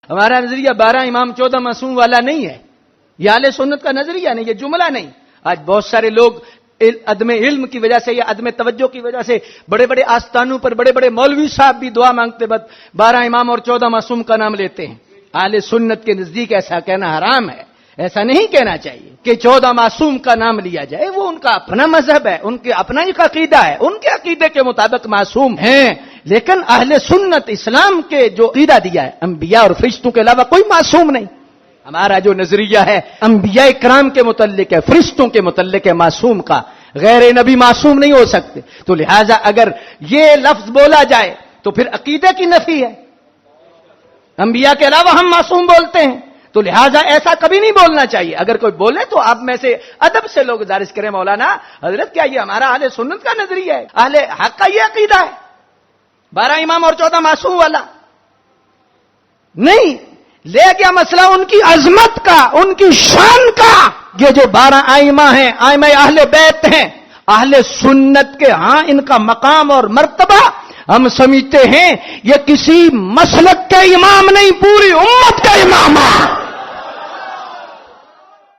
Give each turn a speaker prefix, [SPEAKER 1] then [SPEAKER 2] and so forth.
[SPEAKER 1] ہمارا نظریہ 12 امام 14 معصوم والا نہیں ہے، یہ اہل سنت کا نظریہ نہیں، یہ جملہ نہیں۔ آج بہت سارے لوگ عدم علم کی وجہ سے یا عدم توجہ کی وجہ سے بڑے بڑے آستانوں پر بڑے بڑے مولوی صاحب بھی دعا مانگتے وقت 12 امام اور 14 معصوم کا نام لیتے ہیں۔ اہل سنت کے نزدیک ایسا کہنا حرام ہے، ایسا نہیں کہنا چاہیے کہ 14 معصوم کا نام لیا جائے، وہ ان کا اپنا مذہب ہے، ان کے اپنا ایک عقیدہ ہے، ان کے عقیدے کے مطابق معصوم ہیں، لیکن اہل سنت اسلام کے جو عقیدہ دیا ہے انبیاء اور فرشتوں کے علاوہ کوئی معصوم نہیں۔ ہمارا جو نظریہ ہے انبیاء کرام کے متعلق ہے، فرشتوں کے متعلق ہے معصوم کا، غیر نبی معصوم نہیں ہو سکتے۔ تو لہٰذا اگر یہ لفظ بولا جائے تو پھر عقیدے کی نفی ہے، انبیاء کے علاوہ ہم معصوم بولتے ہیں، تو لہٰذا ایسا کبھی نہیں بولنا چاہیے۔ اگر کوئی بولے تو آپ میں سے ادب سے لوگ گزارش کریں مولانا حضرت کیا یہ ہمارا اہل سنت کا نظریہ ہے، اہل حق کا یہ عقیدہ ہے 12 امام اور 14 معصوم والا؟ نہیں، لے گیا مسئلہ ان کی عظمت کا، ان کی شان کا۔ یہ جو 12 ائمہ ہیں، ائمہ اہل بیت ہیں، اہل سنت کے ہاں ان کا مقام اور مرتبہ ہم سمجھتے ہیں یہ کسی مسلک کے امام نہیں، پوری امت کا امام ہے۔